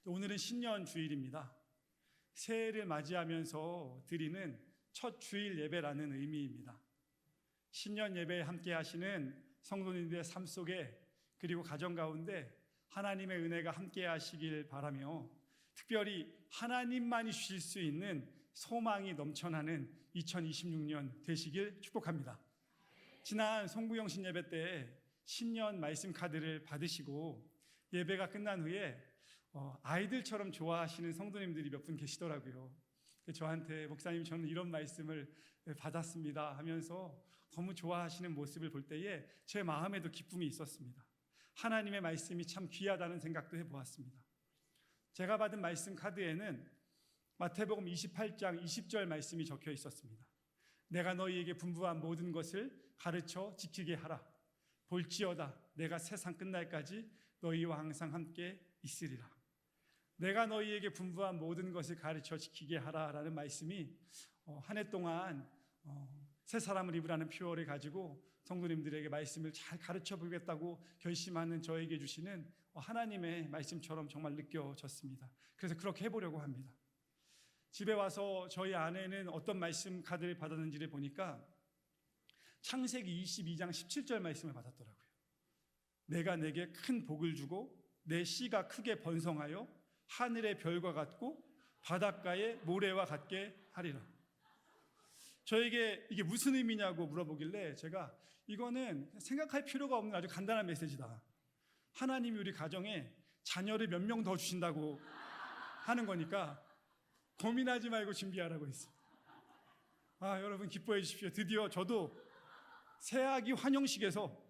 오늘은 신년 주일입니다. 새해를 맞이하면서 드리는 첫 주일 예배라는 의미입니다. 신년 예배에 함께 하시는 성도님들의 삶 속에 그리고 가정 가운데 하나님의 은혜가 함께 하시길 바라며 특별히 하나님만이 주실 수 있는 소망이 넘쳐나는 2026년 되시길 축복합니다. 지난 송구영신 예배 때 신년 말씀 카드를 받으시고 예배가 끝난 후에 아이들처럼 좋아하시는 성도님들이 몇 분 계시더라고요. 저한테 목사님 저는 이런 말씀을 받았습니다 하면서 너무 좋아하시는 모습을 볼 때에 제 마음에도 기쁨이 있었습니다. 하나님의 말씀이 참 귀하다는 생각도 해보았습니다. 제가 받은 말씀 카드에는 마태복음 28장 20절 말씀이 적혀 있었습니다. 내가 너희에게 분부한 모든 것을 가르쳐 지키게 하라. 볼지어다 내가 세상 끝날까지 너희와 항상 함께 있으리라. 내가 너희에게 분부한 모든 것을 가르쳐 지키게 하라라는 말씀이 한 해 동안 새 사람을 입으라는 표어를 가지고 성도님들에게 말씀을 잘 가르쳐 보겠다고 결심하는 저에게 주시는 하나님의 말씀처럼 정말 느껴졌습니다. 그래서 그렇게 해보려고 합니다. 집에 와서 저희 아내는 어떤 말씀 카드를 받았는지를 보니까 창세기 22장 17절 말씀을 받았더라고요. 내가 내게 큰 복을 주고 내 씨가 크게 번성하여 하늘의 별과 같고 바닷가의 모래와 같게 하리라. 저에게 이게 무슨 의미냐고 물어보길래 제가 이거는 생각할 필요가 없는 아주 간단한 메시지다. 하나님이 우리 가정에 자녀를 몇 명 더 주신다고 하는 거니까 고민하지 말고 준비하라고 했습니다. 여러분 기뻐해 주십시오. 드디어 저도 새아기 환영식에서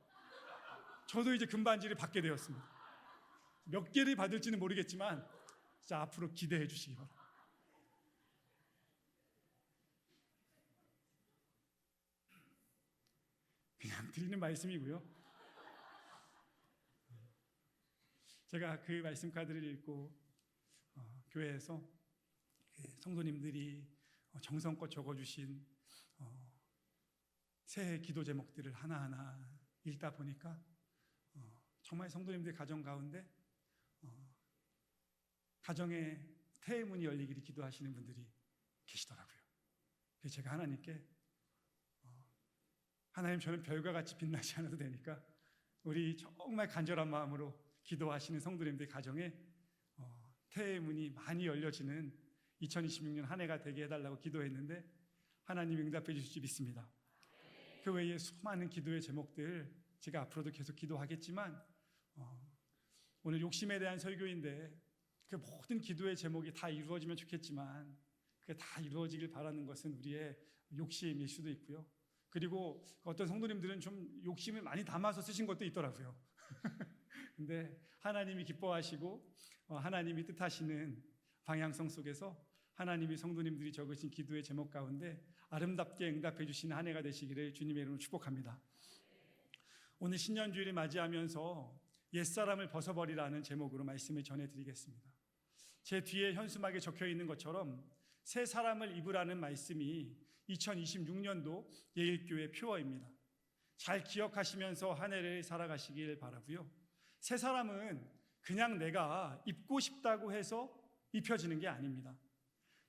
저도 이제 금반지를 받게 되었습니다. 몇 개를 받을지는 모르겠지만 진짜 앞으로 기대해 주시기 바랍니다. 그냥 드리는 말씀이고요. 제가 그 말씀 카드를 읽고 교회에서 성도님들이 정성껏 적어주신 새해 기도 제목들을 하나하나 읽다 보니까 정말 성도님들 가정 가운데 가정에 태의 문이 열리기를 기도하시는 분들이 계시더라고요. 그래서 제가 하나님께 하나님 저는 별과 같이 빛나지 않아도 되니까 우리 정말 간절한 마음으로 기도하시는 성도님들 가정에 태의 문이 많이 열려지는 2026년 한 해가 되게 해달라고 기도했는데 하나님이 응답해 주실 줄 믿습니다. 그 외에 수많은 기도의 제목들 제가 앞으로도 계속 기도하겠지만 오늘 욕심에 대한 설교인데 그 모든 기도의 제목이 다 이루어지면 좋겠지만 그게 다 이루어지길 바라는 것은 우리의 욕심일 수도 있고요. 그리고 어떤 성도님들은 좀 욕심을 많이 담아서 쓰신 것도 있더라고요. 근데 하나님이 기뻐하시고 하나님이 뜻하시는 방향성 속에서 하나님이 성도님들이 적으신 기도의 제목 가운데 아름답게 응답해 주시는 한 해가 되시기를 주님의 이름으로 축복합니다. 오늘 신년주일을 맞이하면서 옛사람을 벗어버리라는 제목으로 말씀을 전해드리겠습니다. 제 뒤에 현수막에 적혀 있는 것처럼 새 사람을 입으라는 말씀이 2026년도 예일교회 표어입니다. 잘 기억하시면서 한 해를 살아가시길 바라고요. 새 사람은 그냥 내가 입고 싶다고 해서 입혀지는 게 아닙니다.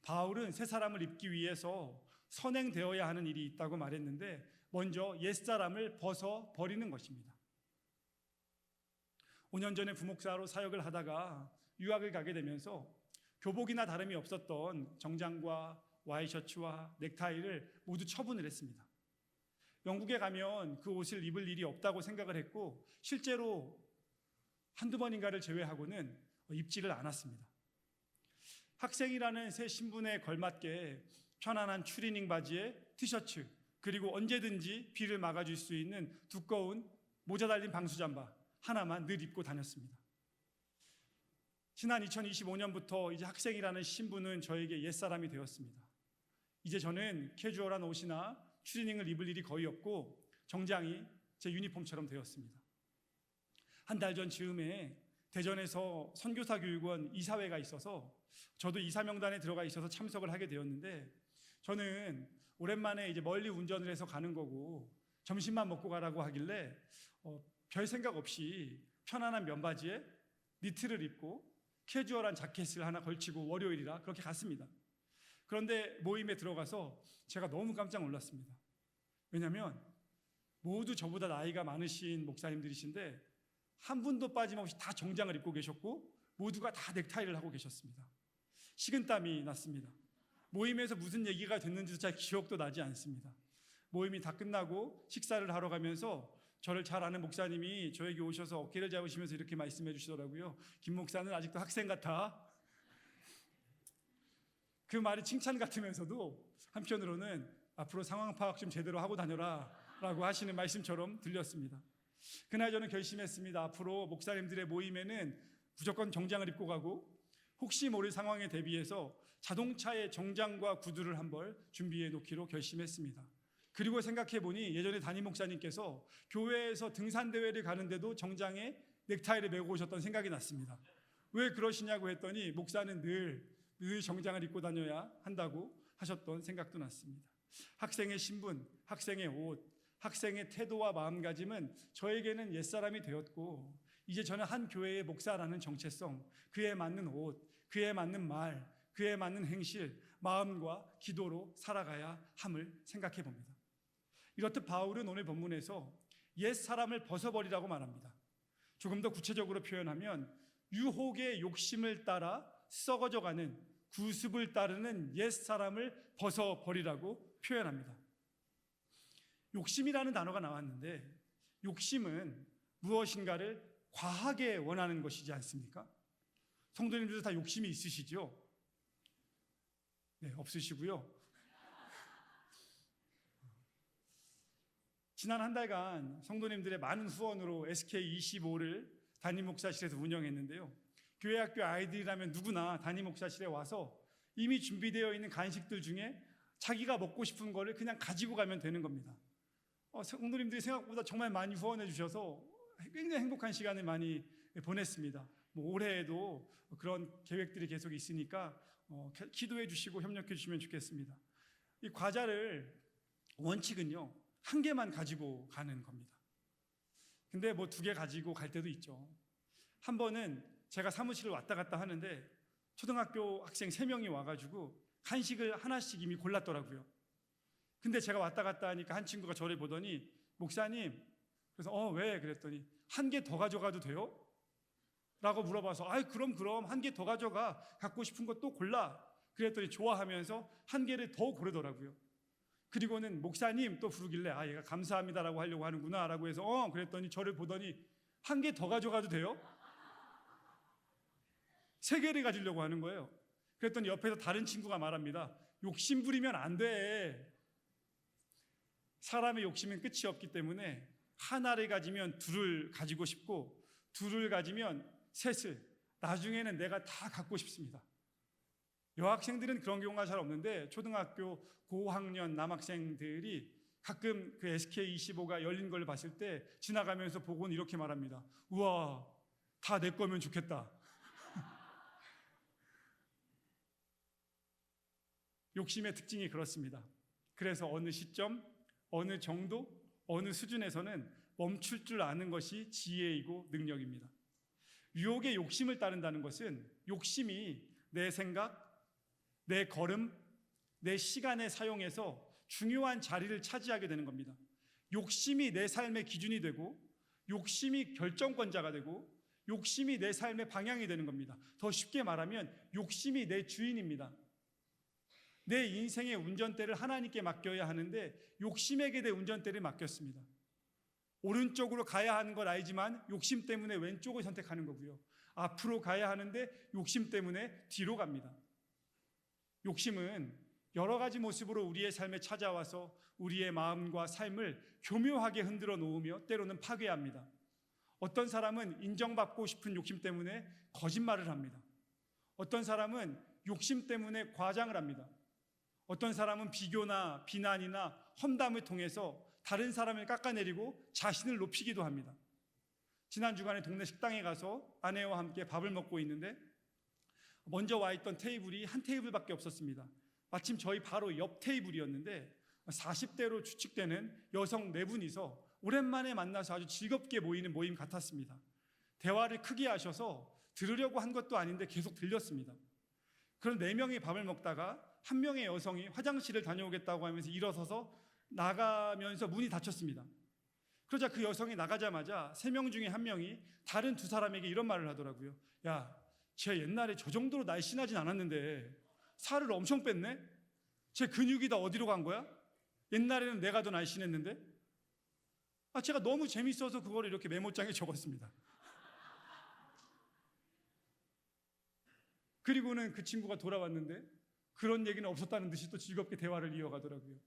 바울은 새 사람을 입기 위해서 선행되어야 하는 일이 있다고 말했는데 먼저 옛사람을 벗어버리는 것입니다. 5년 전에 부목사로 사역을 하다가 유학을 가게 되면서 교복이나 다름이 없었던 정장과 와이셔츠와 넥타이를 모두 처분을 했습니다. 영국에 가면 그 옷을 입을 일이 없다고 생각을 했고 실제로 한두 번인가를 제외하고는 입지를 않았습니다. 학생이라는 새 신분에 걸맞게 편안한 추리닝 바지에 티셔츠 그리고 언제든지 비를 막아줄 수 있는 두꺼운 모자 달린 방수잠바 하나만 늘 입고 다녔습니다. 지난 2025년부터 이제 학생이라는 신분은 저에게 옛사람이 되었습니다. 이제 저는 캐주얼한 옷이나 추리닝을 입을 일이 거의 없고 정장이 제 유니폼처럼 되었습니다. 한 달 전 즈음에 대전에서 선교사 교육원 이사회가 있어서 저도 이사명단에 들어가 있어서 참석을 하게 되었는데 저는 오랜만에 이제 멀리 운전을 해서 가는 거고 점심만 먹고 가라고 하길래 별 생각 없이 편안한 면바지에 니트를 입고 캐주얼한 자켓을 하나 걸치고 월요일이라 그렇게 갔습니다. 그런데 모임에 들어가서 제가 너무 깜짝 놀랐습니다. 왜냐하면 모두 저보다 나이가 많으신 목사님들이신데 한 분도 빠짐없이 다 정장을 입고 계셨고 모두가 다 넥타이를 하고 계셨습니다. 식은땀이 났습니다. 모임에서 무슨 얘기가 됐는지도 잘 기억도 나지 않습니다. 모임이 다 끝나고 식사를 하러 가면서 저를 잘 아는 목사님이 저에게 오셔서 어깨를 잡으시면서 이렇게 말씀해 주시더라고요. 김 목사는 아직도 학생 같아. 그 말이 칭찬 같으면서도 한편으로는 앞으로 상황 파악 좀 제대로 하고 다녀라 라고 하시는 말씀처럼 들렸습니다. 그날 저는 결심했습니다. 앞으로 목사님들의 모임에는 무조건 정장을 입고 가고 혹시 모를 상황에 대비해서 자동차에 정장과 구두를 한 벌 준비해 놓기로 결심했습니다. 그리고 생각해 보니 예전에 담임 목사님께서 교회에서 등산대회를 가는데도 정장에 넥타이를 메고 오셨던 생각이 났습니다. 왜 그러시냐고 했더니 목사는 늘 정장을 입고 다녀야 한다고 하셨던 생각도 났습니다. 학생의 신분, 학생의 옷, 학생의 태도와 마음가짐은 저에게는 옛사람이 되었고 이제 저는 한 교회의 목사라는 정체성, 그에 맞는 옷, 그에 맞는 말, 그에 맞는 행실, 마음과 기도로 살아가야 함을 생각해 봅니다. 이렇듯 바울은 오늘 본문에서 옛사람을 벗어버리라고 말합니다. 조금 더 구체적으로 표현하면 유혹의 욕심을 따라 썩어져가는 구습을 따르는 옛사람을 벗어버리라고 표현합니다. 욕심이라는 단어가 나왔는데 욕심은 무엇인가를 과하게 원하는 것이지 않습니까? 성도님들도 다 욕심이 있으시죠? 네, 없으시고요. 지난 한 달간 성도님들의 많은 후원으로 SK25를 담임 목사실에서 운영했는데요. 교회 학교 아이들이라면 누구나 담임 목사실에 와서 이미 준비되어 있는 간식들 중에 자기가 먹고 싶은 거를 그냥 가지고 가면 되는 겁니다. 성도님들이 생각보다 정말 많이 후원해 주셔서 굉장히 행복한 시간을 많이 보냈습니다. 올해에도 그런 계획들이 계속 있으니까 기도해 주시고 협력해 주시면 좋겠습니다. 이 과자를 원칙은요, 한 개만 가지고 가는 겁니다. 근데 2개 가지고 갈 때도 있죠. 한 번은 제가 사무실을 왔다 갔다 하는데 초등학교 학생 3명이 와가지고 간식을 하나씩 이미 골랐더라고요. 근데 제가 왔다 갔다 하니까 한 친구가 저를 보더니 목사님, 그래서 왜? 그랬더니 한 개 더 가져가도 돼요? 라고 물어봐서 그럼 한 개 더 가져가, 갖고 싶은 거 또 골라. 그랬더니 좋아하면서 한 개를 더 고르더라고요. 그리고는 목사님 또 부르길래 얘가 감사합니다라고 하려고 하는구나 라고 해서 그랬더니 저를 보더니 한 개 더 가져가도 돼요? 3개를 가지려고 하는 거예요. 그랬더니 옆에서 다른 친구가 말합니다. 욕심 부리면 안 돼. 사람의 욕심은 끝이 없기 때문에 하나를 가지면 둘을 가지고 싶고 둘을 가지면 셋을, 나중에는 내가 다 갖고 싶습니다. 여학생들은 그런 경우가 잘 없는데 초등학교 고학년 남학생들이 가끔 그 SK25가 열린 걸 봤을 때 지나가면서 보고는 이렇게 말합니다. 우와, 다 내 거면 좋겠다. 욕심의 특징이 그렇습니다. 그래서 어느 시점, 어느 정도, 어느 수준에서는 멈출 줄 아는 것이 지혜이고 능력입니다. 유혹의 욕심을 따른다는 것은 욕심이 내 생각, 내 걸음, 내 시간에 사용해서 중요한 자리를 차지하게 되는 겁니다. 욕심이 내 삶의 기준이 되고 욕심이 결정권자가 되고 욕심이 내 삶의 방향이 되는 겁니다. 더 쉽게 말하면 욕심이 내 주인입니다. 내 인생의 운전대를 하나님께 맡겨야 하는데 욕심에게 내 운전대를 맡겼습니다. 오른쪽으로 가야 하는 걸 알지만 욕심 때문에 왼쪽을 선택하는 거고요. 앞으로 가야 하는데 욕심 때문에 뒤로 갑니다. 욕심은 여러 가지 모습으로 우리의 삶에 찾아와서 우리의 마음과 삶을 교묘하게 흔들어 놓으며 때로는 파괴합니다. 어떤 사람은 인정받고 싶은 욕심 때문에 거짓말을 합니다. 어떤 사람은 욕심 때문에 과장을 합니다. 어떤 사람은 비교나 비난이나 험담을 통해서 다른 사람을 깎아내리고 자신을 높이기도 합니다. 지난 주간에 동네 식당에 가서 아내와 함께 밥을 먹고 있는데 먼저 와 있던 테이블이 한 테이블밖에 없었습니다. 마침 저희 바로 옆 테이블이었는데 40대로 추측되는 여성 4분이서 오랜만에 만나서 아주 즐겁게 모이는 모임 같았습니다. 대화를 크게 하셔서 들으려고 한 것도 아닌데 계속 들렸습니다. 그런 4명이 밥을 먹다가 한 명의 여성이 화장실을 다녀오겠다고 하면서 일어서서 나가면서 문이 닫혔습니다. 그러자 그 여성이 나가자마자 3명 중에 1명이 다른 2사람에게 이런 말을 하더라고요. 야, 쟤 옛날에 저 정도로 날씬하진 않았는데 살을 엄청 뺐네? 쟤 근육이 다 어디로 간 거야? 옛날에는 내가 더 날씬했는데? 제가 너무 재밌어서 그걸 이렇게 메모장에 적었습니다. 그리고는 그 친구가 돌아왔는데 그런 얘기는 없었다는 듯이 또 즐겁게 대화를 이어가더라고요.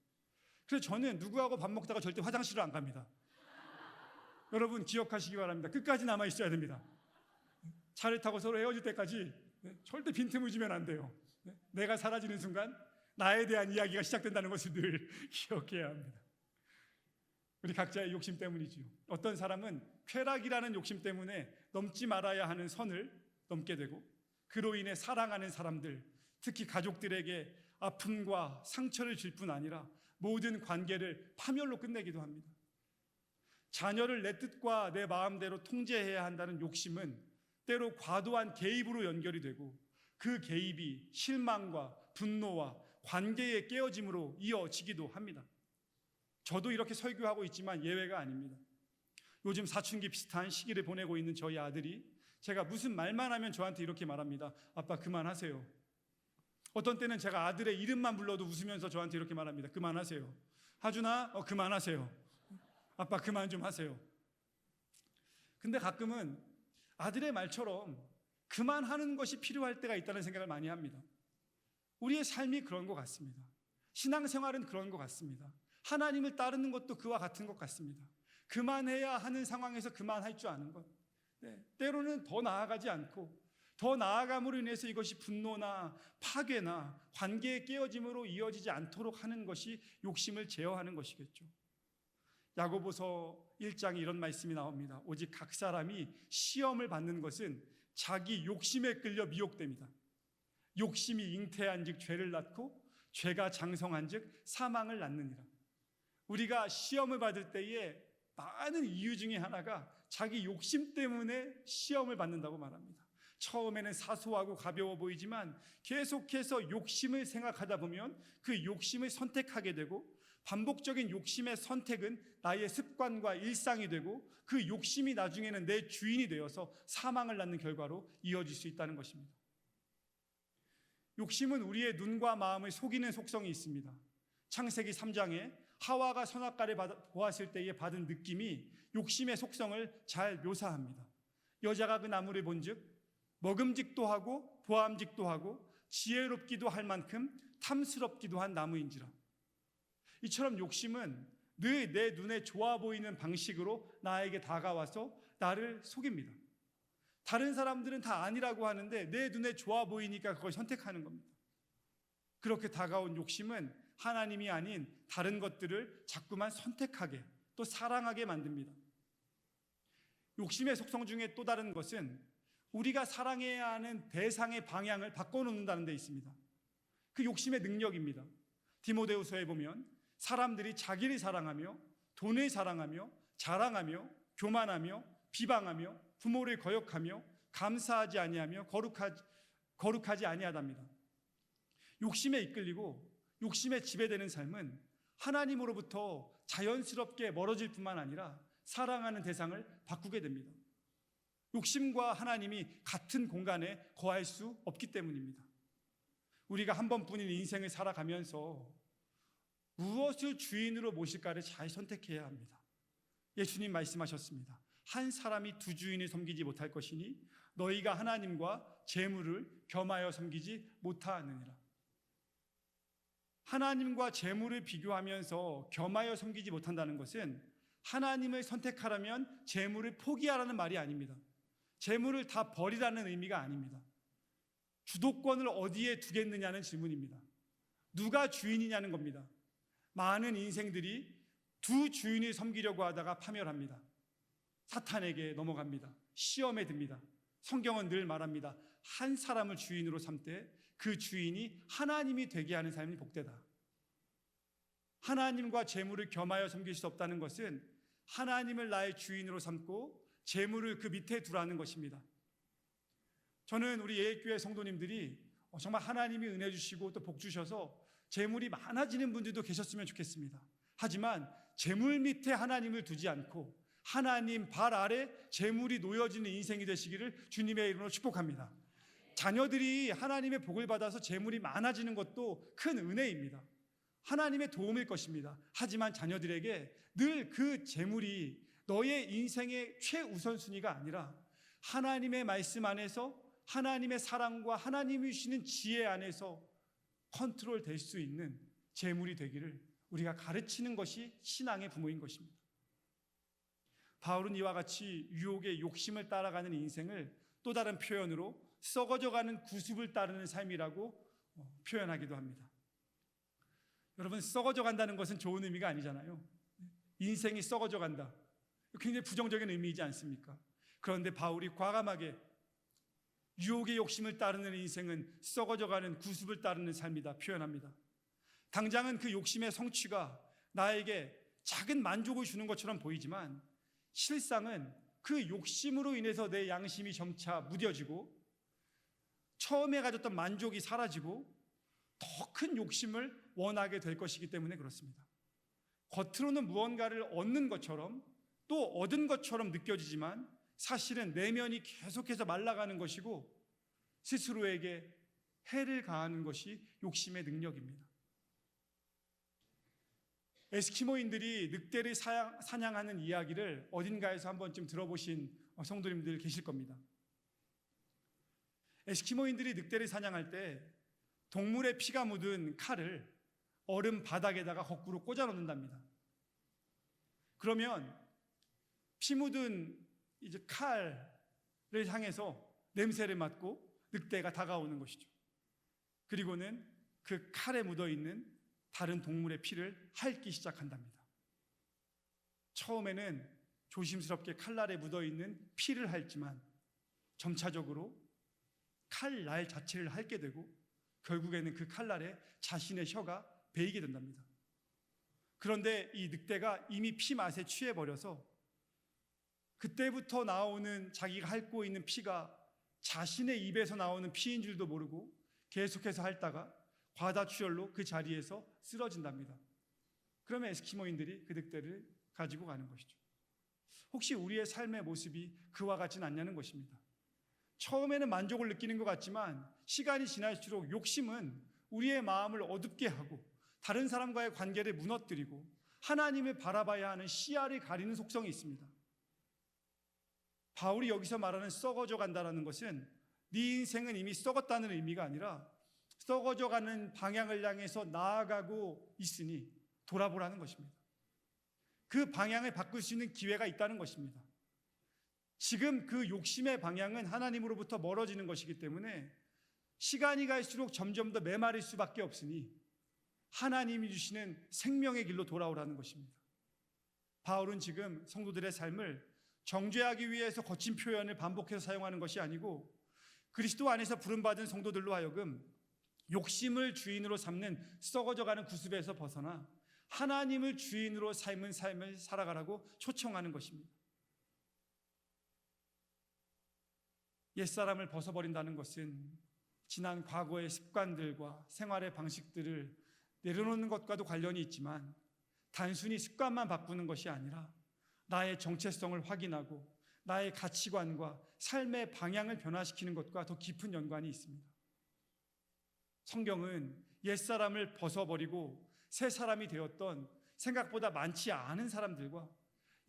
그래서 저는 누구하고 밥 먹다가 절대 화장실을 안 갑니다. 여러분 기억하시기 바랍니다. 끝까지 남아 있어야 됩니다. 차를 타고 서로 헤어질 때까지 절대 빈틈을 주면 안 돼요. 내가 사라지는 순간 나에 대한 이야기가 시작된다는 것을 늘 기억해야 합니다. 우리 각자의 욕심 때문이지요. 어떤 사람은 쾌락이라는 욕심 때문에 넘지 말아야 하는 선을 넘게 되고 그로 인해 사랑하는 사람들, 특히 가족들에게 아픔과 상처를 줄 뿐 아니라 모든 관계를 파멸로 끝내기도 합니다. 자녀를 내 뜻과 내 마음대로 통제해야 한다는 욕심은 때로 과도한 개입으로 연결이 되고 그 개입이 실망과 분노와 관계의 깨어짐으로 이어지기도 합니다. 저도 이렇게 설교하고 있지만 예외가 아닙니다. 요즘 사춘기 비슷한 시기를 보내고 있는 저희 아들이 제가 무슨 말만 하면 저한테 이렇게 말합니다. 아빠 그만하세요. 어떤 때는 제가 아들의 이름만 불러도 웃으면서 저한테 이렇게 말합니다. 그만하세요. 하준아 그만하세요. 아빠 그만 좀 하세요. 근데 가끔은 아들의 말처럼 그만하는 것이 필요할 때가 있다는 생각을 많이 합니다. 우리의 삶이 그런 것 같습니다. 신앙생활은 그런 것 같습니다. 하나님을 따르는 것도 그와 같은 것 같습니다. 그만해야 하는 상황에서 그만할 줄 아는 것. 때로는 더 나아가지 않고 더 나아감으로 인해서 이것이 분노나 파괴나 관계의 깨어짐으로 이어지지 않도록 하는 것이 욕심을 제어하는 것이겠죠. 야고보서 1장에 이런 말씀이 나옵니다. 오직 각 사람이 시험을 받는 것은 자기 욕심에 끌려 미혹됩니다. 욕심이 잉태한즉 죄를 낳고 죄가 장성한즉 사망을 낳느니라. 우리가 시험을 받을 때에 많은 이유 중에 하나가 자기 욕심 때문에 시험을 받는다고 말합니다. 처음에는 사소하고 가벼워 보이지만 계속해서 욕심을 생각하다 보면 그 욕심을 선택하게 되고 반복적인 욕심의 선택은 나의 습관과 일상이 되고 그 욕심이 나중에는 내 주인이 되어서 사망을 낳는 결과로 이어질 수 있다는 것입니다. 욕심은 우리의 눈과 마음을 속이는 속성이 있습니다. 창세기 3장에 하와가 선악과를 보았을 때에 받은 느낌이 욕심의 속성을 잘 묘사합니다. 여자가 그 나무를 본즉 먹음직도 하고 보암직도 하고 지혜롭기도 할 만큼 탐스럽기도 한 나무인지라. 이처럼 욕심은 늘 내 눈에 좋아 보이는 방식으로 나에게 다가와서 나를 속입니다. 다른 사람들은 다 아니라고 하는데 내 눈에 좋아 보이니까 그걸 선택하는 겁니다. 그렇게 다가온 욕심은 하나님이 아닌 다른 것들을 자꾸만 선택하게 또 사랑하게 만듭니다. 욕심의 속성 중에 또 다른 것은 우리가 사랑해야 하는 대상의 방향을 바꿔놓는다는 데 있습니다. 그 욕심의 능력입니다. 디모데후서에 보면 사람들이 자기를 사랑하며 돈을 사랑하며 자랑하며 교만하며 비방하며 부모를 거역하며 감사하지 아니하며 거룩하지 아니하답니다. 욕심에 이끌리고 욕심에 지배되는 삶은 하나님으로부터 자연스럽게 멀어질 뿐만 아니라 사랑하는 대상을 바꾸게 됩니다. 욕심과 하나님이 같은 공간에 거할 수 없기 때문입니다. 우리가 한 번뿐인 인생을 살아가면서 무엇을 주인으로 모실까를 잘 선택해야 합니다. 예수님 말씀하셨습니다. 한 사람이 두 주인을 섬기지 못할 것이니 너희가 하나님과 재물을 겸하여 섬기지 못하느니라. 하나님과 재물을 비교하면서 겸하여 섬기지 못한다는 것은 하나님을 선택하라면 재물을 포기하라는 말이 아닙니다. 재물을 다 버리라는 의미가 아닙니다. 주도권을 어디에 두겠느냐는 질문입니다. 누가 주인이냐는 겁니다. 많은 인생들이 두 주인을 섬기려고 하다가 파멸합니다. 사탄에게 넘어갑니다. 시험에 듭니다. 성경은 늘 말합니다. 한 사람을 주인으로 삼되 그 주인이 하나님이 되게 하는 삶이 복되다. 하나님과 재물을 겸하여 섬길 수 없다는 것은 하나님을 나의 주인으로 삼고 재물을 그 밑에 두라는 것입니다. 저는 우리 예액교회 성도님들이 정말 하나님이 은혜 주시고 또 복 주셔서 재물이 많아지는 분들도 계셨으면 좋겠습니다. 하지만 재물 밑에 하나님을 두지 않고 하나님 발 아래 재물이 놓여지는 인생이 되시기를 주님의 이름으로 축복합니다. 자녀들이 하나님의 복을 받아서 재물이 많아지는 것도 큰 은혜입니다. 하나님의 도움일 것입니다. 하지만 자녀들에게 늘 그 재물이 너의 인생의 최우선순위가 아니라 하나님의 말씀 안에서 하나님의 사랑과 하나님이 주시는 지혜 안에서 컨트롤 될 수 있는 재물이 되기를 우리가 가르치는 것이 신앙의 부모인 것입니다. 바울은 이와 같이 유혹의 욕심을 따라가는 인생을 또 다른 표현으로 썩어져가는 구습을 따르는 삶이라고 표현하기도 합니다. 여러분, 썩어져 간다는 것은 좋은 의미가 아니잖아요. 인생이 썩어져 간다, 굉장히 부정적인 의미이지 않습니까? 그런데 바울이 과감하게 유혹의 욕심을 따르는 인생은 썩어져가는 구습을 따르는 삶이다 표현합니다. 당장은 그 욕심의 성취가 나에게 작은 만족을 주는 것처럼 보이지만 실상은 그 욕심으로 인해서 내 양심이 점차 무뎌지고 처음에 가졌던 만족이 사라지고 더 큰 욕심을 원하게 될 것이기 때문에 그렇습니다. 겉으로는 무언가를 얻는 것처럼 또 얻은 것처럼 느껴지지만 사실은 내면이 계속해서 말라가는 것이고 스스로에게 해를 가하는 것이 욕심의 능력입니다. 에스키모인들이 늑대를 사냥하는 이야기를 어딘가에서 한 번쯤 들어보신 성도님들 계실 겁니다. 에스키모인들이 늑대를 사냥할 때 동물의 피가 묻은 칼을 얼음 바닥에다가 거꾸로 꽂아 놓는답니다. 그러면 피 묻은 이제 칼을 향해서 냄새를 맡고 늑대가 다가오는 것이죠. 그리고는 그 칼에 묻어 있는 다른 동물의 피를 핥기 시작한답니다. 처음에는 조심스럽게 칼날에 묻어 있는 피를 핥지만 점차적으로 칼날 자체를 핥게 되고 결국에는 그 칼날에 자신의 혀가 베이게 된답니다. 그런데 이 늑대가 이미 피 맛에 취해버려서 그때부터 나오는 자기가 핥고 있는 피가 자신의 입에서 나오는 피인 줄도 모르고 계속해서 핥다가 과다출혈로 그 자리에서 쓰러진답니다. 그러면 에스키모인들이 그 늑대를 가지고 가는 것이죠. 혹시 우리의 삶의 모습이 그와 같지는 않냐는 것입니다. 처음에는 만족을 느끼는 것 같지만 시간이 지날수록 욕심은 우리의 마음을 어둡게 하고 다른 사람과의 관계를 무너뜨리고 하나님을 바라봐야 하는 시야를 가리는 속성이 있습니다. 바울이 여기서 말하는 썩어져 간다는 것은 네 인생은 이미 썩었다는 의미가 아니라 썩어져 가는 방향을 향해서 나아가고 있으니 돌아보라는 것입니다. 그 방향을 바꿀 수 있는 기회가 있다는 것입니다. 지금 그 욕심의 방향은 하나님으로부터 멀어지는 것이기 때문에 시간이 갈수록 점점 더 메마를 수밖에 없으니 하나님이 주시는 생명의 길로 돌아오라는 것입니다. 바울은 지금 성도들의 삶을 정죄하기 위해서 거친 표현을 반복해서 사용하는 것이 아니고 그리스도 안에서 부름받은 성도들로 하여금 욕심을 주인으로 삼는 썩어져가는 구습에서 벗어나 하나님을 주인으로 삶은 삶을 살아가라고 초청하는 것입니다. 옛사람을 벗어버린다는 것은 지난 과거의 습관들과 생활의 방식들을 내려놓는 것과도 관련이 있지만 단순히 습관만 바꾸는 것이 아니라 나의 정체성을 확인하고 나의 가치관과 삶의 방향을 변화시키는 것과 더 깊은 연관이 있습니다. 성경은 옛사람을 벗어버리고 새 사람이 되었던 생각보다 많지 않은 사람들과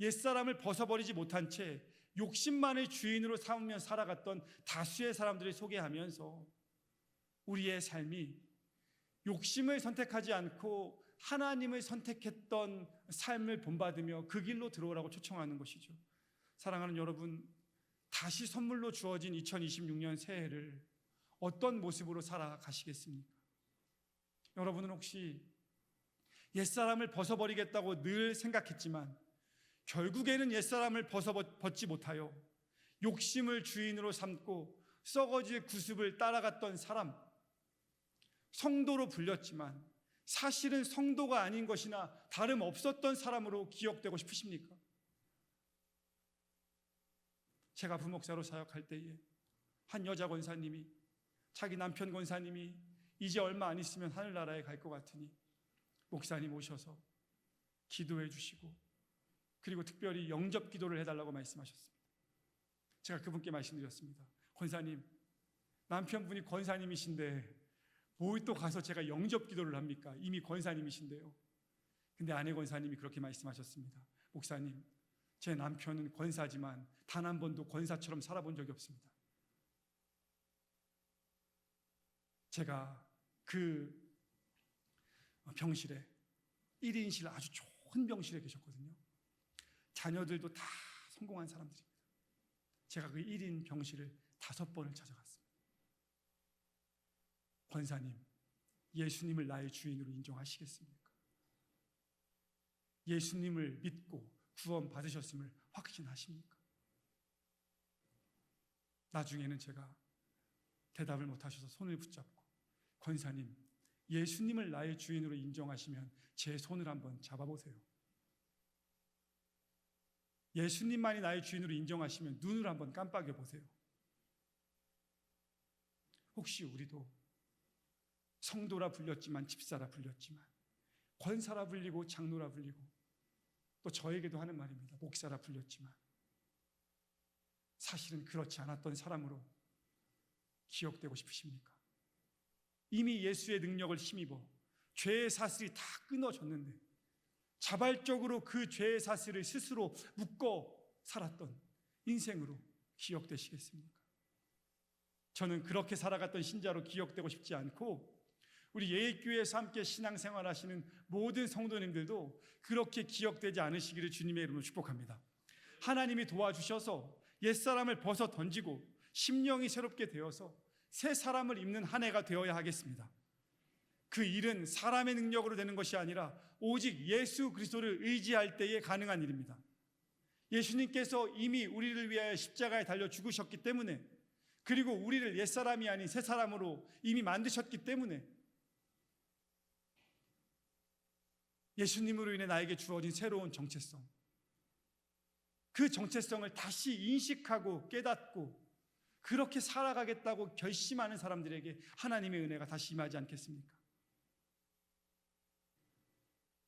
옛사람을 벗어버리지 못한 채 욕심만을 주인으로 삼으며 살아갔던 다수의 사람들을 소개하면서 우리의 삶이 욕심을 선택하지 않고 하나님을 선택했던 삶을 본받으며 그 길로 들어오라고 초청하는 것이죠. 사랑하는 여러분, 다시 선물로 주어진 2026년 새해를 어떤 모습으로 살아가시겠습니까? 여러분은 혹시 옛사람을 벗어버리겠다고 늘 생각했지만 결국에는 옛사람을 벗지 못하여 욕심을 주인으로 삼고 썩어질 구습을 따라갔던 사람, 성도로 불렸지만 사실은 성도가 아닌 것이나 다름없었던 사람으로 기억되고 싶으십니까? 제가 부목사로 사역할 때에 한 여자 권사님이, 자기 남편 권사님이 이제 얼마 안 있으면 하늘나라에 갈 것 같으니 목사님 오셔서 기도해 주시고, 그리고 특별히 영접 기도를 해달라고 말씀하셨습니다. 제가 그분께 말씀드렸습니다. 권사님, 남편분이 권사님이신데 뭘 또 가서 제가 영접 기도를 합니까? 이미 권사님이신데요. 근데 아내 권사님이 그렇게 말씀하셨습니다. 목사님, 제 남편은 권사지만 단 한 번도 권사처럼 살아본 적이 없습니다. 제가 그 병실에 1인실 아주 좋은 병실에 계셨거든요. 자녀들도 다 성공한 사람들입니다. 제가 그 1인 병실을 5번을 찾아갔습니다. 권사님, 예수님을 나의 주인으로 인정하시겠습니까? 예수님을 믿고 구원 받으셨음을 확신하십니까? 나중에는 제가 대답을 못하셔서 손을 붙잡고, 권사님, 예수님을 나의 주인으로 인정하시면 제 손을 한번 잡아보세요. 예수님만이 나의 주인으로 인정하시면 눈을 한번 깜빡여 보세요. 혹시 우리도 성도라 불렸지만, 집사라 불렸지만, 권사라 불리고 장로라 불리고, 또 저에게도 하는 말입니다. 목사라 불렸지만 사실은 그렇지 않았던 사람으로 기억되고 싶으십니까? 이미 예수의 능력을 힘입어 죄의 사슬이 다 끊어졌는데 자발적으로 그 죄의 사슬을 스스로 묶어 살았던 인생으로 기억되시겠습니까? 저는 그렇게 살아갔던 신자로 기억되고 싶지 않고, 우리 예익교회에서 함께 신앙생활 하시는 모든 성도님들도 그렇게 기억되지 않으시기를 주님의 이름으로 축복합니다. 하나님이 도와주셔서 옛사람을 벗어 던지고 심령이 새롭게 되어서 새 사람을 입는 한 해가 되어야 하겠습니다. 그 일은 사람의 능력으로 되는 것이 아니라 오직 예수 그리스도를 의지할 때에 가능한 일입니다. 예수님께서 이미 우리를 위하여 십자가에 달려 죽으셨기 때문에, 그리고 우리를 옛사람이 아닌 새 사람으로 이미 만드셨기 때문에, 예수님으로 인해 나에게 주어진 새로운 정체성, 그 정체성을 다시 인식하고 깨닫고 그렇게 살아가겠다고 결심하는 사람들에게 하나님의 은혜가 다시 임하지 않겠습니까?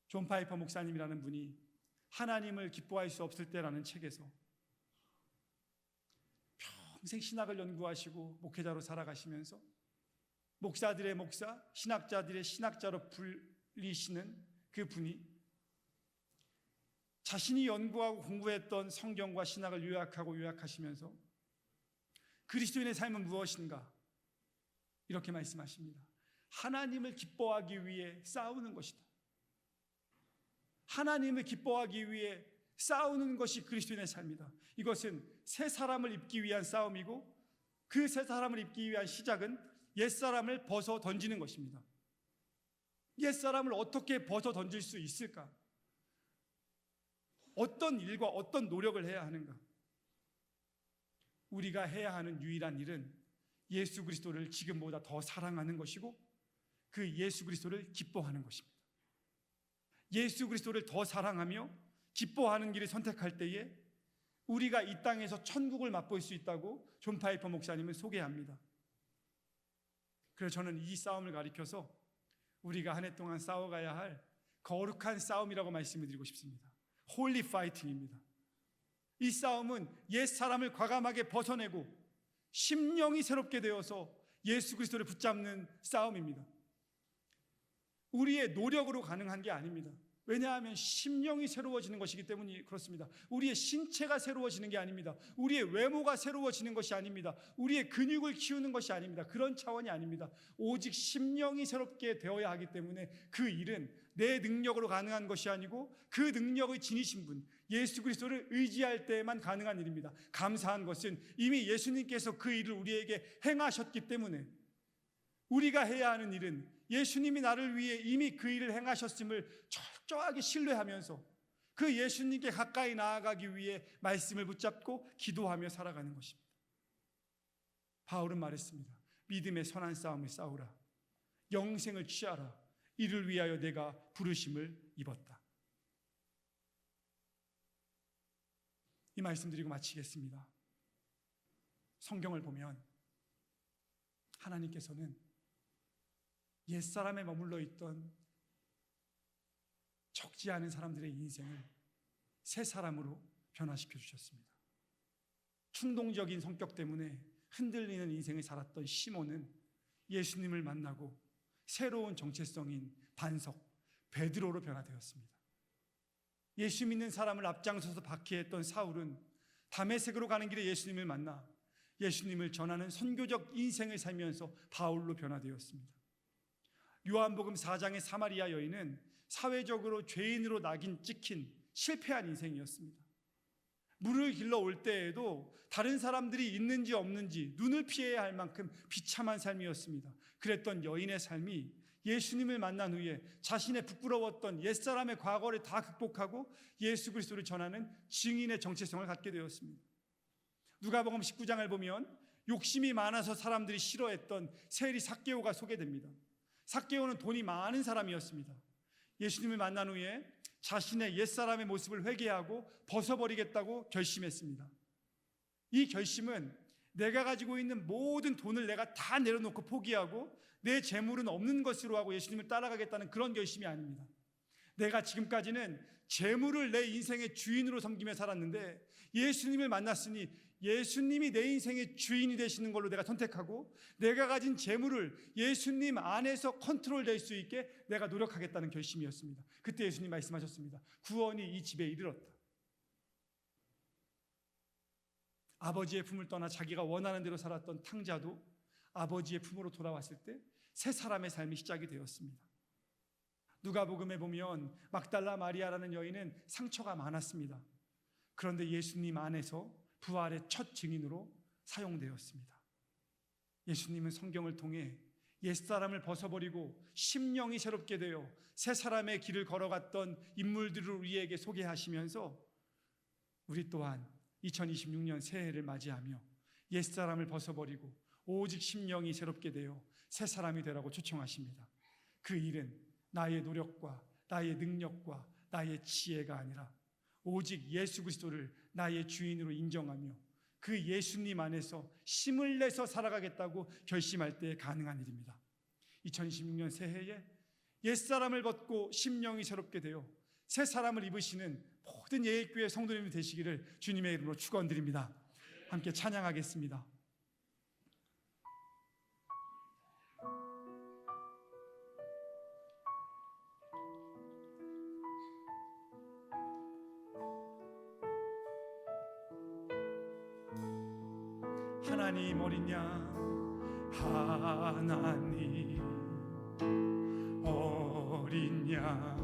존 파이퍼 목사님이라는 분이 하나님을 기뻐할 수 없을 때라는 책에서 평생 신학을 연구하시고 목회자로 살아가시면서 목사들의 목사, 신학자들의 신학자로 불리시는 그 분이 자신이 연구하고 공부했던 성경과 신학을 요약하시면서 그리스도인의 삶은 무엇인가? 이렇게 말씀하십니다. 하나님을 기뻐하기 위해 싸우는 것이다. 하나님을 기뻐하기 위해 싸우는 것이 그리스도인의 삶이다. 이것은 새 사람을 입기 위한 싸움이고, 그 새 사람을 입기 위한 시작은 옛사람을 벗어 던지는 것입니다. 옛사람을 어떻게 벗어 던질 수 있을까? 어떤 일과 어떤 노력을 해야 하는가? 우리가 해야 하는 유일한 일은 예수 그리스도를 지금보다 더 사랑하는 것이고, 그 예수 그리스도를 기뻐하는 것입니다. 예수 그리스도를 더 사랑하며 기뻐하는 길을 선택할 때에 우리가 이 땅에서 천국을 맛볼 수 있다고 존 파이퍼 목사님은 소개합니다. 그래서 저는 이 싸움을 가리켜서 우리가 한 해 동안 싸워가야 할 거룩한 싸움이라고 말씀을 드리고 싶습니다. 홀리 파이팅입니다. 이 싸움은 옛 사람을 과감하게 벗어내고 심령이 새롭게 되어서 예수 그리스도를 붙잡는 싸움입니다. 우리의 노력으로 가능한 게 아닙니다. 왜냐하면 심령이 새로워지는 것이기 때문에 그렇습니다. 우리의 신체가 새로워지는 게 아닙니다. 우리의 외모가 새로워지는 것이 아닙니다. 우리의 근육을 키우는 것이 아닙니다. 그런 차원이 아닙니다. 오직 심령이 새롭게 되어야 하기 때문에 그 일은 내 능력으로 가능한 것이 아니고 그 능력을 지니신 분, 예수 그리스도를 의지할 때에만 가능한 일입니다. 감사한 것은 이미 예수님께서 그 일을 우리에게 행하셨기 때문에 우리가 해야 하는 일은 예수님이 나를 위해 이미 그 일을 행하셨음을 철저하게 신뢰하면서 그 예수님께 가까이 나아가기 위해 말씀을 붙잡고 기도하며 살아가는 것입니다. 바울은 말했습니다. 믿음의 선한 싸움을 싸우라. 영생을 취하라. 이를 위하여 내가 부르심을 입었다. 이 말씀 드리고 마치겠습니다. 성경을 보면 하나님께서는 옛사람에 머물러 있던 적지 않은 사람들의 인생을 새 사람으로 변화시켜 주셨습니다. 충동적인 성격 때문에 흔들리는 인생을 살았던 시몬은 예수님을 만나고 새로운 정체성인 반석 베드로로 변화되었습니다. 예수 믿는 사람을 앞장서서 박해했던 사울은 다메섹으로 가는 길에 예수님을 만나 예수님을 전하는 선교적 인생을 살면서 바울로 변화되었습니다. 요한복음 4장의 사마리아 여인은 사회적으로 죄인으로 낙인 찍힌 실패한 인생이었습니다. 물을 길러 올 때에도 다른 사람들이 있는지 없는지 눈을 피해야 할 만큼 비참한 삶이었습니다. 그랬던 여인의 삶이 예수님을 만난 후에 자신의 부끄러웠던 옛사람의 과거를 다 극복하고 예수 그리스도를 전하는 증인의 정체성을 갖게 되었습니다. 누가복음 19장을 보면 욕심이 많아서 사람들이 싫어했던 세리 삭개오가 소개됩니다. 삭개오는 돈이 많은 사람이었습니다. 예수님을 만난 후에 자신의 옛사람의 모습을 회개하고 벗어버리겠다고 결심했습니다. 이 결심은 내가 가지고 있는 모든 돈을 내가 다 내려놓고 포기하고 내 재물은 없는 것으로 하고 예수님을 따라가겠다는 그런 결심이 아닙니다. 내가 지금까지는 재물을 내 인생의 주인으로 섬기며 살았는데 예수님을 만났으니 예수님이 내 인생의 주인이 되시는 걸로 내가 선택하고 내가 가진 재물을 예수님 안에서 컨트롤될 수 있게 내가 노력하겠다는 결심이었습니다. 그때 예수님 말씀하셨습니다. 구원이 이 집에 이르렀다. 아버지의 품을 떠나 자기가 원하는 대로 살았던 탕자도 아버지의 품으로 돌아왔을 때 새 사람의 삶이 시작이 되었습니다. 누가복음에 보면 막달라 마리아라는 여인은 상처가 많았습니다. 그런데 예수님 안에서 부활의 첫 증인으로 사용되었습니다. 예수님은 성경을 통해 옛사람을 벗어버리고 심령이 새롭게 되어 새 사람의 길을 걸어갔던 인물들을 우리에게 소개하시면서 우리 또한 2026년 새해를 맞이하며 옛사람을 벗어버리고 오직 심령이 새롭게 되어 새 사람이 되라고 초청하십니다. 그 일은 나의 노력과 나의 능력과 나의 지혜가 아니라 오직 예수 그리스도를 나의 주인으로 인정하며 그 예수님 안에서 힘을 내서 살아가겠다고 결심할 때 가능한 일입니다. 2026년 새해에 옛사람을 벗고 심령이 새롭게 되어 새 사람을 입으시는 모든 예익교회 성도님이 되시기를 주님의 이름으로 축원드립니다. 함께 찬양하겠습니다. 하나님 어린 양, 하나님 어린 양,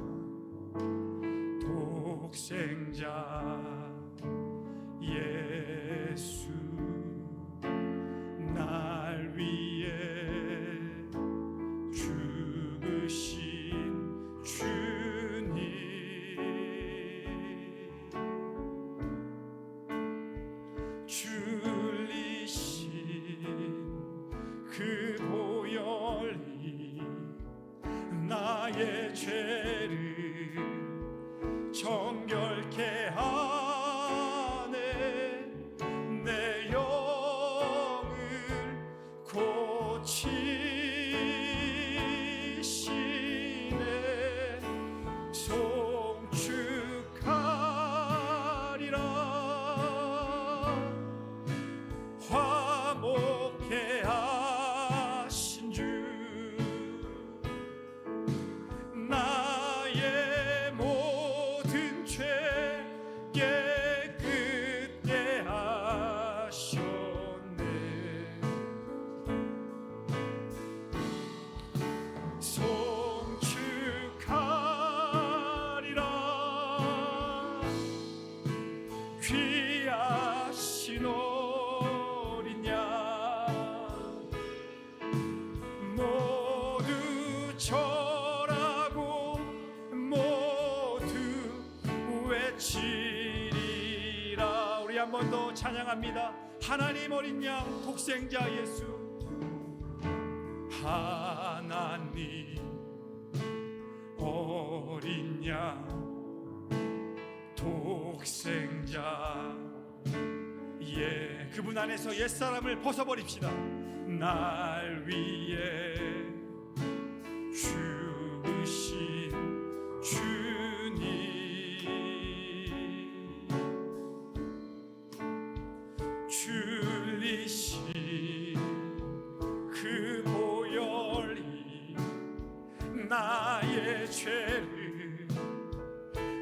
독생자 예수 날 위해 죽으신 주님, 그 보혈이 나의 죄를 정결케 하네. 내 영을 고치시네. 송축하리라. 화목해 하신 주, 나의 모든 죄 깨끗게 하셨네. 송축하리라. 귀하신 어린 양 모두 절하고 모두 외치리라. 우리 한 번 더 찬양합니다. 하나님 어린 양 독생자 예수, 하나님 어린 양 독생자 예, 그분 안에서 옛사람을 벗어버립시다. 날 위해 죽으신 주님, 줄리신 그 보혈이 나의 죄를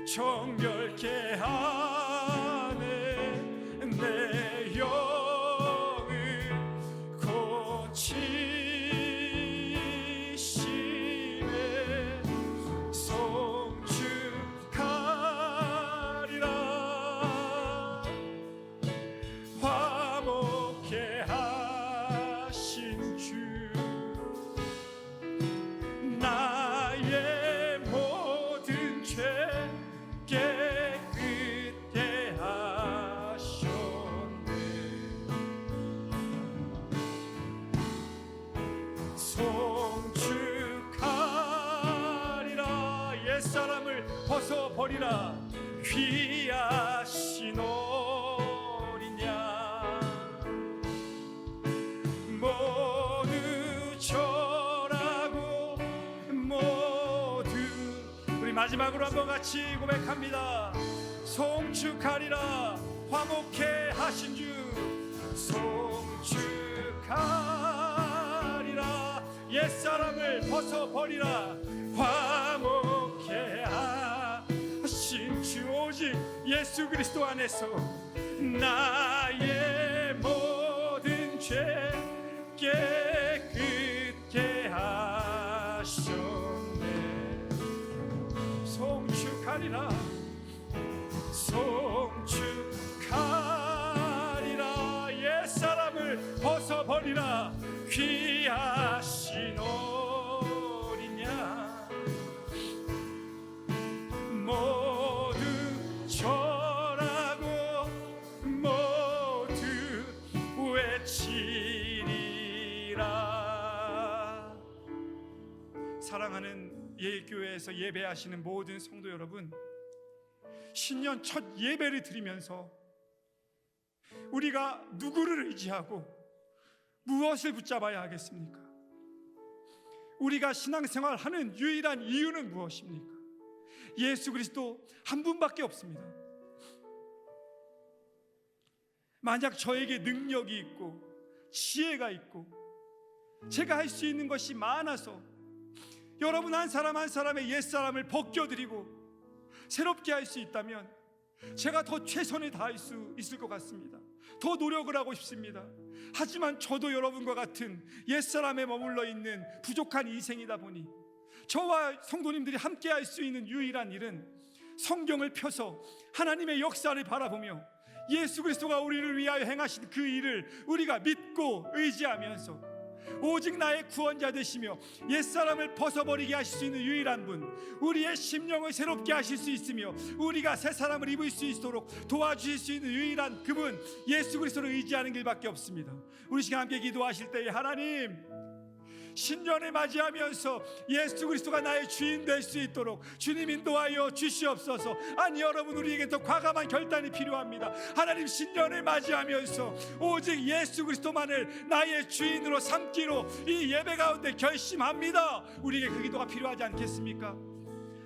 정결케 하네. 내 영을 고치시네. 송축하리라. 화목케 하신 주, 나의 모든 죄 깨끗게 하셨네. 송축하리라. 옛사람을 벗어버리라. 귀하신 어린 양 모두 절하고 모두, 우리 마지막으로 한번 같이 고백합니다. 송축하리라. 화목케 하신 주, 송축하리라. 옛사람을 벗어버리라. 화목케 하신 주, 오직 예수 그리스도 안에서 나의 모든 죄 깨끗게 하셨네. 송축하리라. 송축하리라. 옛사람을 벗어버리라. 귀하신 어린 양 모두 절하고 모두 외치리라. 사랑하는 예일교회에서 예배하시는 모든 성도 여러분, 신년 첫 예배를 드리면서 우리가 누구를 의지하고 무엇을 붙잡아야 하겠습니까? 우리가 신앙생활하는 유일한 이유는 무엇입니까? 예수 그리스도 한 분밖에 없습니다. 만약 저에게 능력이 있고 지혜가 있고 제가 할 수 있는 것이 많아서 여러분 한 사람 한 사람의 옛사람을 벗겨드리고 새롭게 할 수 있다면 제가 더 최선을 다할 수 있을 것 같습니다. 더 노력을 하고 싶습니다. 하지만 저도 여러분과 같은 옛사람에 머물러 있는 부족한 인생이다 보니 저와 성도님들이 함께 할 수 있는 유일한 일은 성경을 펴서 하나님의 역사를 바라보며 예수 그리스도가 우리를 위하여 행하신 그 일을 우리가 믿고 의지하면서 오직 나의 구원자 되시며 옛사람을 벗어버리게 하실 수 있는 유일한 분, 우리의 심령을 새롭게 하실 수 있으며 우리가 새 사람을 입을 수 있도록 도와주실 수 있는 유일한 그분 예수 그리스도를 의지하는 길밖에 없습니다. 우리 시간 함께 기도하실 때에 하나님, 신년을 맞이하면서 예수 그리스도가 나의 주인 될 수 있도록 주님 인도하여 주시옵소서. 아니 여러분, 우리에게 더 과감한 결단이 필요합니다. 하나님, 신년을 맞이하면서 오직 예수 그리스도만을 나의 주인으로 삼기로 이 예배 가운데 결심합니다. 우리에게 그 기도가 필요하지 않겠습니까?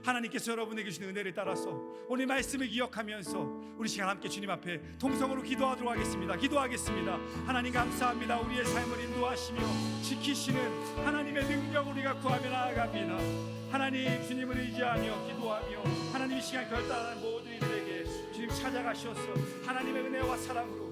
하나님께서 여러분에게 주신 은혜를 따라서 오늘 말씀을 기억하면서 우리 시간 함께 주님 앞에 통성으로 기도하도록 하겠습니다. 기도하겠습니다. 하나님 감사합니다. 우리의 삶을 인도하시며 지키시는 하나님의 능력을 우리가 구하며 나아갑니다. 하나님, 주님을 의지하며 기도하며 하나님 이 시간 결단하는 모든 이들에게 주님 찾아가셔서 하나님의 은혜와 사랑으로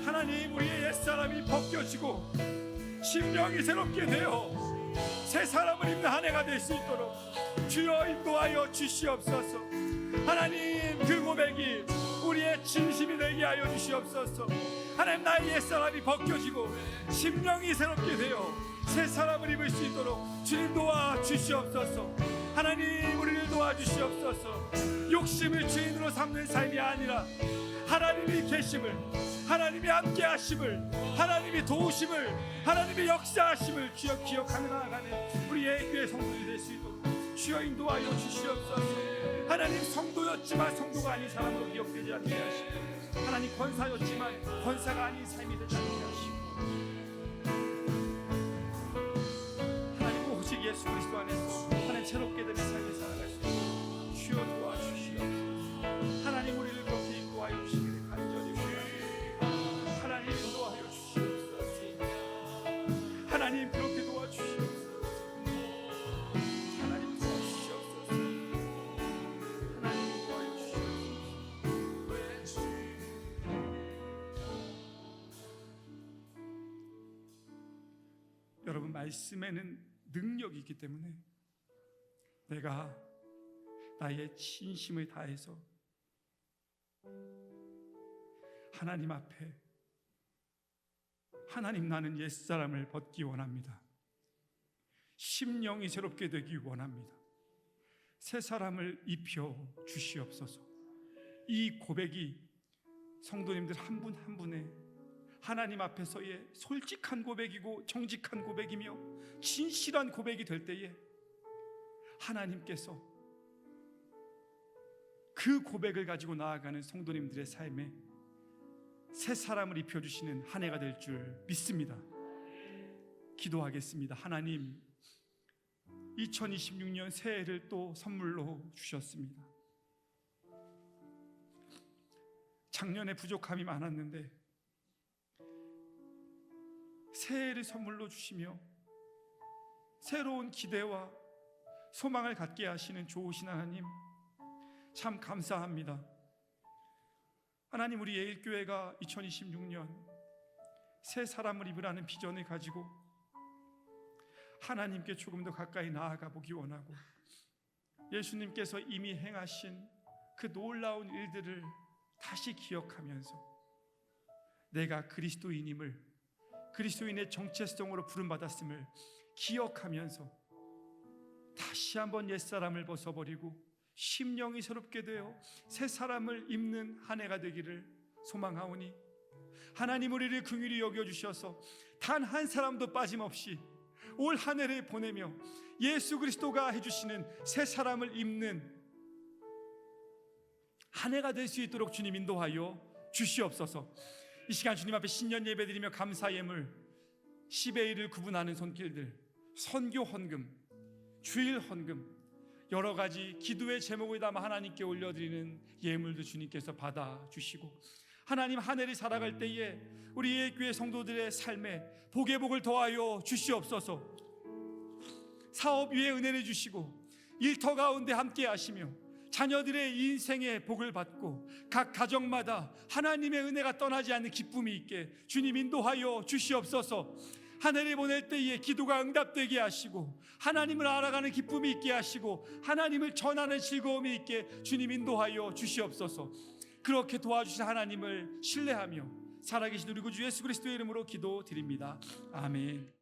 하나님, 우리의 옛사람이 벗겨지고 심령이 새롭게 되어 새 사람을 입는 한 해가 될 수 있도록 주여 인도하여 주시옵소서. 하나님, 그 고백이 우리의 진심이 되게 하여 주시옵소서. 하나님, 나의 옛사람이 벗겨지고 심령이 새롭게 되어 새 사람을 입을 수 있도록 주님 도와 주시옵소서. 하나님 우리를 도와주시옵소서. 욕심을 주인으로 삼는 삶이 아니라 하나님이 계심을, 하나님이 함께 하심을, 하나님이 도우심을, 하나님의 역사하심을 주여 기억하며 나아가는 우리 예교회 성도들이 될 수 있도록 주여 인도하여 주시옵소서. 하나님 성도였지만 성도가 아닌 사람으로 기억되지 않게 하시고, 하나님 권사였지만 권사가 아닌 삶이 되지 않게 하시고, 하나님 오직 예수 그리스도 안에서 하나님 새롭게 되는 삶을 살아갈 수 있도록 주여 도와주시옵소서. 하나님 우리를 그렇게 인도하여 주시기를 간절히 구합니다. 하나님 인도하여 주시옵소서. 하나님 그렇게 도와주시옵소서. 하나님 도와주시옵소서. 하나님 도와주시옵소서. 여러분, 말씀에는 능력이 있기 때문에 내가 나의 진심을 다해서 하나님 앞에, 하나님 나는 옛사람을 벗기 원합니다. 심령이 새롭게 되기 원합니다. 새 사람을 입혀 주시옵소서. 이 고백이 성도님들 한 분 한 분의 하나님 앞에서의 솔직한 고백이고 정직한 고백이며 진실한 고백이 될 때에 하나님께서 그 고백을 가지고 나아가는 성도님들의 삶에 새 사람을 입혀주시는 한 해가 될 줄 믿습니다. 기도하겠습니다. 하나님, 2026년 새해를 또 선물로 주셨습니다. 작년에 부족함이 많았는데 새해를 선물로 주시며 새로운 기대와 소망을 갖게 하시는 좋으신 하나님, 참 감사합니다. 하나님, 우리 예일교회가 2026년 새 사람을 입으라는 비전을 가지고 하나님께 조금 더 가까이 나아가 보기 원하고, 예수님께서 이미 행하신 그 놀라운 일들을 다시 기억하면서 내가 그리스도인임을, 그리스도인의 정체성으로 부름받았음을 기억하면서 다시 한번 옛사람을 벗어버리고 심령이 새롭게 되어 새 사람을 입는 한 해가 되기를 소망하오니, 하나님 우리를 긍휼히 여겨주셔서 단 한 사람도 빠짐없이 올 한 해를 보내며 예수 그리스도가 해주시는 새 사람을 입는 한 해가 될 수 있도록 주님 인도하여 주시옵소서. 이 시간 주님 앞에 신년 예배드리며 감사 예물, 10의 1을 구분하는 손길들, 선교 헌금, 주일 헌금, 여러 가지 기도의 제목을 담아 하나님께 올려드리는 예물도 주님께서 받아주시고, 하나님 한 해를 살아갈 때에 우리 교회 성도들의 삶에 복의 복을 더하여 주시옵소서. 사업 위에 은혜를 주시고 일터 가운데 함께 하시며 자녀들의 인생의 복을 받고 각 가정마다 하나님의 은혜가 떠나지 않는 기쁨이 있게 주님 인도하여 주시옵소서. 한 해를 보낼 때에 기도가 응답되게 하시고 하나님을 알아가는 기쁨이 있게 하시고 하나님을 전하는 즐거움이 있게 주님 인도하여 주시옵소서. 그렇게 도와주신 하나님을 신뢰하며 살아계신 우리 구주 예수 그리스도의 이름으로 기도드립니다. 아멘.